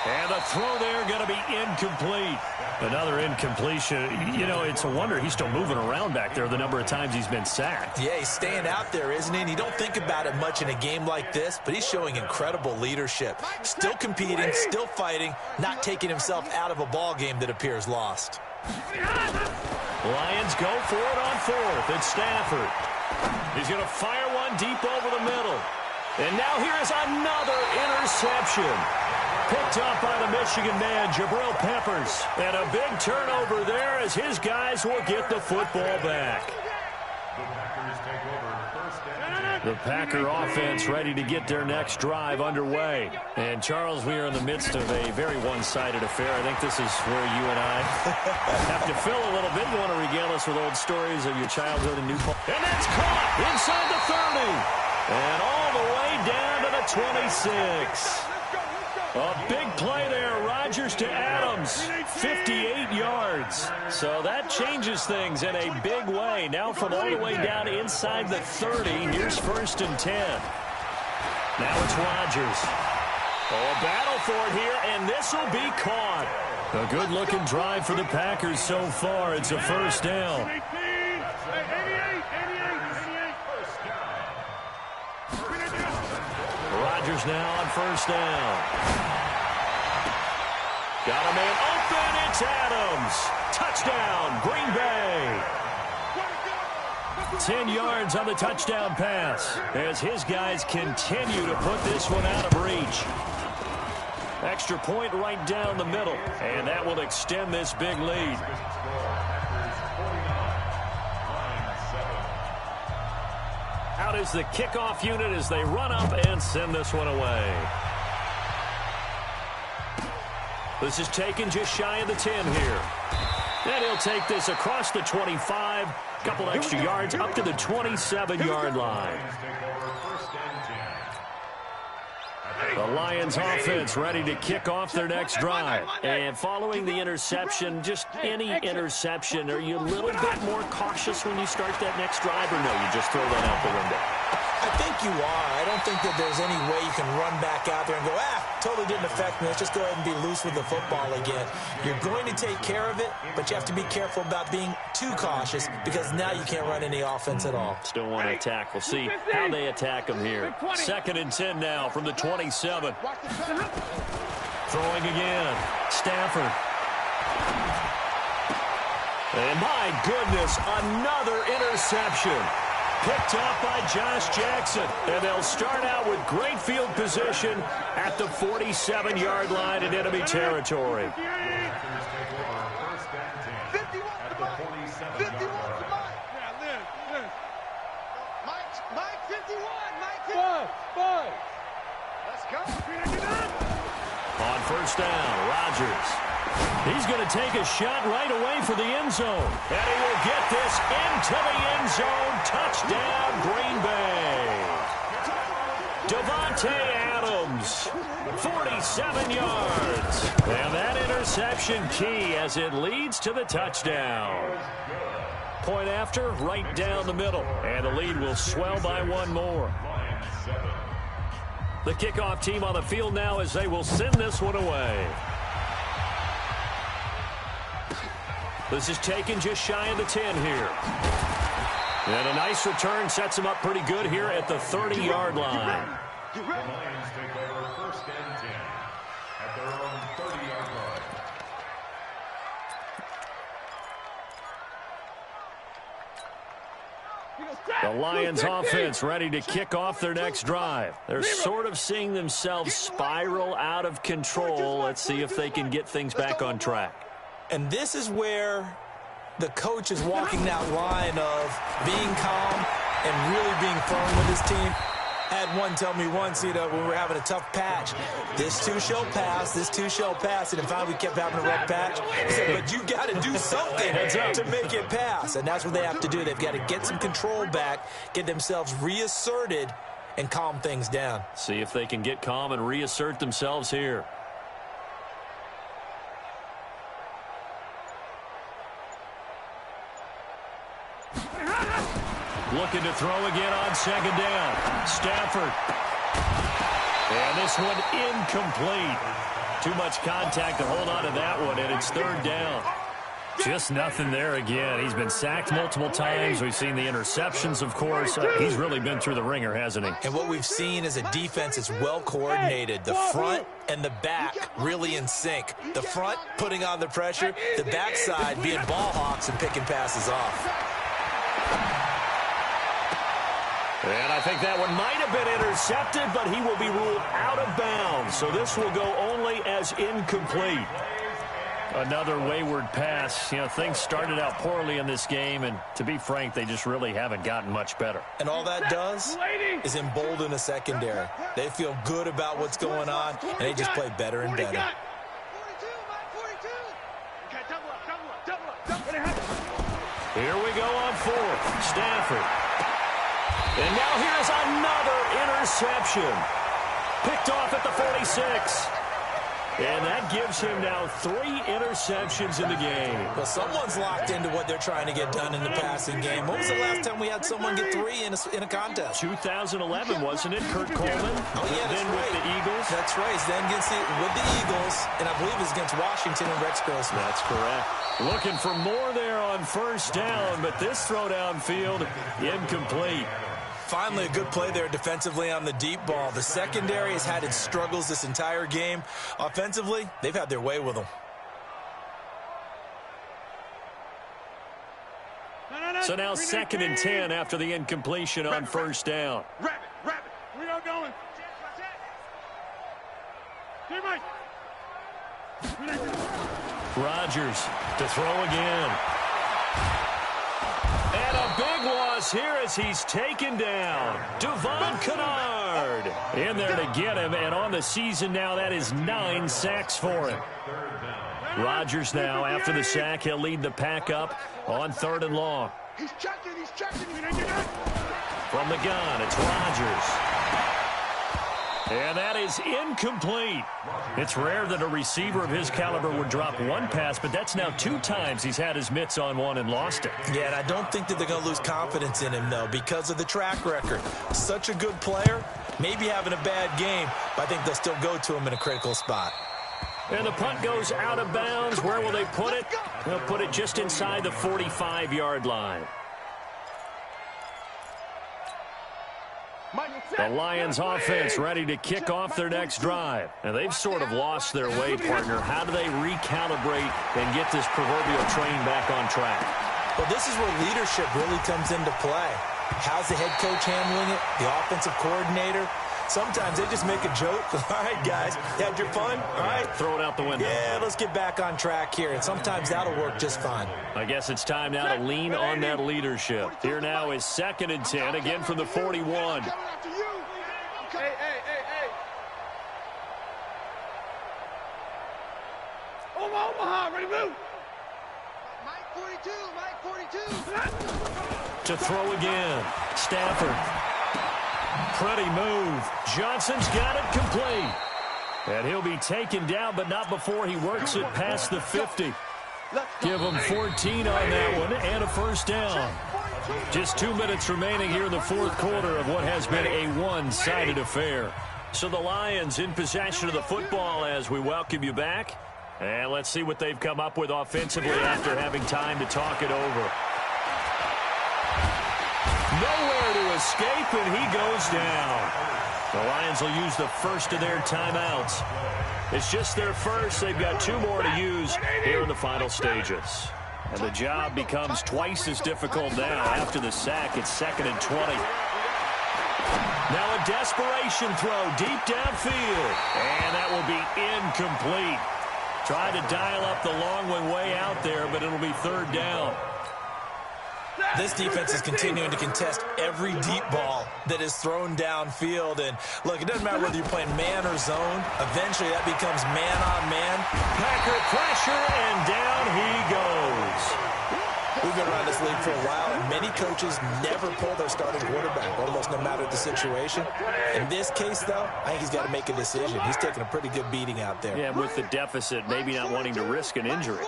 And the throw there going to be incomplete. Another incompletion. You know, it's a wonder he's still moving around back there the number of times he's been sacked. Yeah, he's staying out there, isn't he? And you don't think about it much in a game like this, but he's showing incredible leadership. Still competing, still fighting, not taking himself out of a ball game that appears lost. Lions go for it on 4th. It's Stafford. He's going to fire one deep over the middle. And now here's another interception. Picked up by the Michigan man, Jabril Peppers. And a big turnover there as his guys will get the football back. The Packer offense ready to get their next drive underway. And, Charles, we are in the midst of a very one-sided affair. I think this is where you and I have to fill a little bit. You want to regale us with old stories of your childhood in New Paltz. And that's caught inside the 30. And all the way down to the 26. A big play there. Rodgers to Adams. 58 yards. So that changes things in a big way. Now from all the way down inside the 30. Here's 1st and 10. Now it's Rodgers. Oh, a battle for it here, and this will be caught. A good-looking drive for the Packers so far. It's a 1st down. Rodgers now on 1st down. Got a man open. It's Adams. Touchdown, Green Bay. 10 yards on the touchdown pass as his guys continue to put this one out of reach. Extra point right down the middle, and that will extend this big lead. Out is the kickoff unit as they run up and send this one away. This is taken just shy of the 10 here. And he'll take this across the 25. Couple extra yards up to the 27-yard line. The Lions offense ready to kick off their next drive. And following the interception, just any interception, are you a little bit more cautious when you start that next drive, or no, you just throw that out the window? I think you are. I don't think that there's any way you can run back out there and go, totally didn't affect me. Let's just go ahead and be loose with the football again. You're going to take care of it, but you have to be careful about being too cautious because now you can't run any offense at all. Still want to attack. We'll see how they attack him here. 2nd and 10 now from the 27. Throwing again. Stafford. And my goodness, another interception. Picked up by Josh Jackson. And they'll start out with great field position at the 47-yard line in enemy territory. 51 to Mike. 51 to Mike. Mike 51. Mike 51. Five. Let's go. On 1st down, Rodgers. He's going to take a shot right away for the end zone. And he will get this into the end zone. Touchdown, Green Bay. Davante Adams, 47 yards. And that interception key as it leads to the touchdown. Point after, right down the middle. And the lead will swell by one more. The kickoff team on the field now as they will send this one away. This is taken just shy of the 10 here. And a nice return sets him up pretty good here at the 30-yard line. The Lions take over 1st and 10 at their own 30-yard line. The Lions offense ready to kick off their next drive. They're sort of seeing themselves spiral out of control. Let's see if they can get things back on track. And this is where the coach is walking that line of being calm and really being firm with his team. I had one tell me once, when we were having a tough patch, this too shall pass, this too shall pass. And finally we kept having a rough patch. He said, but you got to do something to make it pass. And that's what they have to do. They've got to get some control back, get themselves reasserted, and calm things down. See if they can get calm and reassert themselves here. Looking to throw again on 2nd down. Stafford. And this one incomplete. Too much contact to hold on to that one, and it's 3rd down. Just nothing there again. He's been sacked multiple times. We've seen the interceptions, of course. He's really been through the ringer, hasn't he? And what we've seen is a defense that's well coordinated. The front and the back really in sync. The front putting on the pressure. The backside being ball hawks and picking passes off. And I think that one might have been intercepted, but he will be ruled out of bounds. So this will go only as incomplete. Another wayward pass. Things started out poorly in this game, and to be frank, they just really haven't gotten much better. And all that does is embolden the secondary. They feel good about what's going on, and they just play better and better. Here we go on 4th. Stafford. And now here's another interception. Picked off at the 46. And that gives him now 3 interceptions in the game. Well, someone's locked into what they're trying to get done in the passing game. When was the last time we had someone get 3 in a contest? 2011, wasn't it? Kurt Coleman? Oh, yeah, that's then right. with the Eagles. That's right. He's then with the Eagles, and I believe it's against Washington and Rex Grossman. That's correct. Looking for more there on 1st down, but this throw downfield, incomplete. Finally, a good play there defensively on the deep ball. The secondary has had its struggles this entire game. Offensively, they've had their way with them. So now 2nd and 10 after the incompletion on 1st down. Rabbit. We are going. Rodgers to throw again. And a big loss here as he's taken down. Devon Kennard in there to get him. And on the season now, that is 9 sacks for him. Rodgers now, after the sack, he'll lead the pack up on 3rd and long. He's checking. From the gun, it's Rodgers. And that is incomplete. It's rare that a receiver of his caliber would drop one pass, but that's now 2 times he's had his mitts on one and lost it. Yeah, and I don't think that they're going to lose confidence in him, though, because of the track record. Such a good player, maybe having a bad game, but I think they'll still go to him in a critical spot. And the punt goes out of bounds. Where will they put it? They'll put it just inside the 45-yard line. The Lions offense ready to kick off their next drive. And they've sort of lost their way, partner. How do they recalibrate and get this proverbial train back on track? Well, this is where leadership really comes into play. How's the head coach handling it? The offensive coordinator? Sometimes they just make a joke. All right, guys, you had your fun? All right. Throw it out the window. Yeah, let's get back on track here. And sometimes that'll work just fine. I guess it's time now to lean on that leadership. Here now is 2nd and 10, again from the 41. Hey. Omaha, ready, move. Mike 42, Mike 42. To throw again. Stafford. Pretty move. Johnson's got it complete. And he'll be taken down, but not before he works it past the 50. Give him 14 on that one and a first down. Just 2 minutes remaining here in the fourth quarter of what has been a one-sided affair. So the Lions in possession of the football as we welcome you back. And let's see what they've come up with offensively after having time to talk it over. Nowhere to escape, and he goes down. The Lions will use the first of their timeouts. It's just their first. They've got 2 more to use here in the final stages. And the job becomes twice as difficult now. After the sack, it's 2nd and 20. Now a desperation throw deep downfield. And that will be incomplete. Try to dial up the long one way out there, but it'll be 3rd down. This defense is continuing to contest every deep ball that is thrown downfield. And, look, it doesn't matter whether you're playing man or zone. Eventually, that becomes man-on-man. Packer pressure, and down he goes. We've been around this league for a while, and many coaches never pull their starting quarterback, almost no matter the situation. In this case, though, I think he's got to make a decision. He's taking a pretty good beating out there. Yeah, with the deficit, maybe not wanting to risk an injury.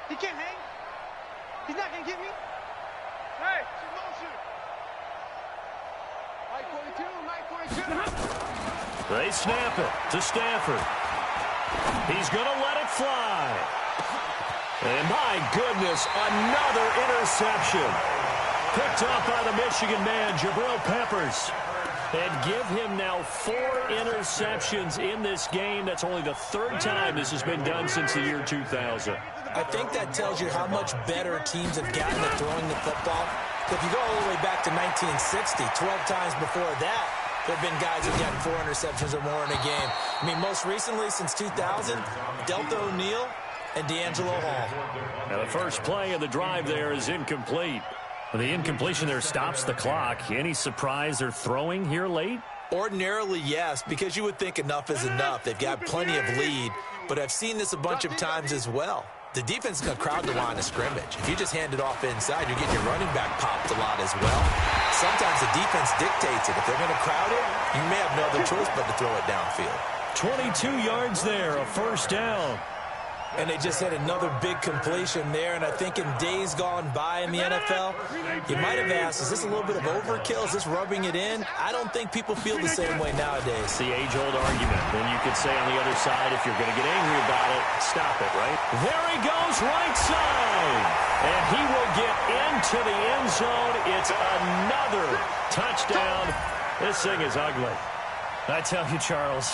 He can't hang. He's not going to get me. Hey, motion. Mike 42, Mike 42. They snap it to Stafford. He's going to let it fly. And my goodness, another interception. Picked off by the Michigan man, Jabril Peppers. And give him now 4 interceptions in this game. That's only the 3rd time this has been done since the year 2000. I think that tells you how much better teams have gotten at throwing the football. If you go all the way back to 1960, 12 times before that, there have been guys who've gotten 4 interceptions or more in a game. I mean, most recently, since 2000, Delta O'Neal and D'Angelo Hall. Now the first play of the drive there is incomplete. The incompletion there stops the clock. Any surprise they're throwing here late? Ordinarily, yes, because you would think enough is enough. They've got plenty of lead, but I've seen this a bunch of times as well. The defense is going to crowd the line of scrimmage. If you just hand it off inside, you're getting your running back popped a lot as well. Sometimes the defense dictates it. If they're going to crowd it, you may have no other choice but to throw it downfield. 22 yards there, a first down. And they just had another big completion there. And I think in days gone by in the NFL, you might have asked, is this a little bit of overkill? Is this rubbing it in? I don't think people feel the same way nowadays. It's the age-old argument. Then you could say on the other side, if you're going to get angry about it, stop it, right? There he goes, right side. And he will get into the end zone. It's another touchdown. This thing is ugly. I tell you, Charles,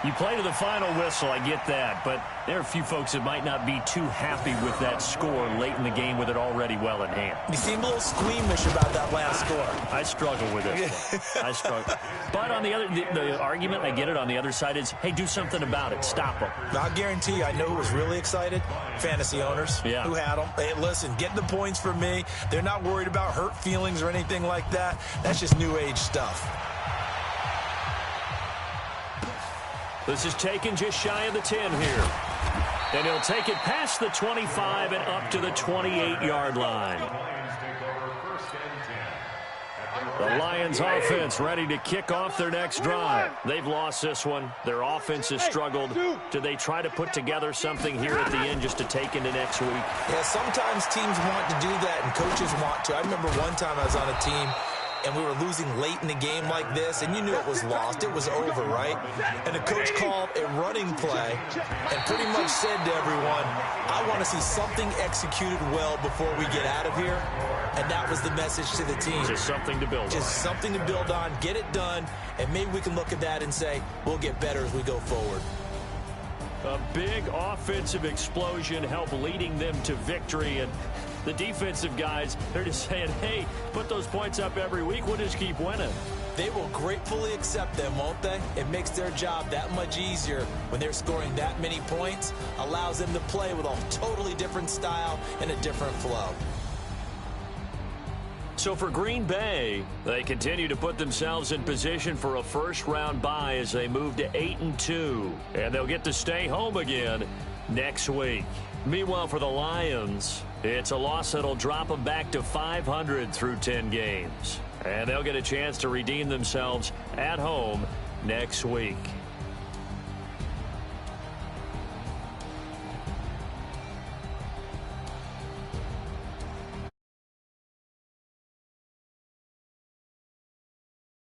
you play to the final whistle, I get that, but there are a few folks that might not be too happy with that score late in the game with it already well in hand. You seem a little squeamish about that last score. I struggle with it. I struggle. But on the other, the argument, I get it, on the other side is, hey, do something about it. Stop them. I'll guarantee you, I know who was really excited. Fantasy owners who had them. Hey, listen, get the points for me. They're not worried about hurt feelings or anything like that. That's just new age stuff. This is taken just shy of the 10 here. And he'll take it past the 25 and up to the 28-yard line. The Lions offense ready to kick off their next drive. They've lost this one. Their offense has struggled. Do they try to put together something here at the end just to take into next week? Yeah, sometimes teams want to do that and coaches want to. I remember one time I was on a team and we were losing late in the game like this, and you knew it was lost. It was over, right? And the coach called a running play and pretty much said to everyone, I want to see something executed well before we get out of here. And that was the message to the team. Just something to build on. Just something to build on, get it done, and maybe we can look at that and say, we'll get better as we go forward. A big offensive explosion helped leading them to victory, and the defensive guys, they're just saying, hey, put those points up every week, we'll just keep winning. They will gratefully accept them, won't they? It makes their job that much easier when they're scoring that many points, allows them to play with a totally different style and a different flow. So for Green Bay, they continue to put themselves in position for a first-round bye as they move to 8-2. And they'll get to stay home again next week. Meanwhile, for the Lions, it's a loss that'll drop them back to 500 through 10 games. And they'll get a chance to redeem themselves at home next week.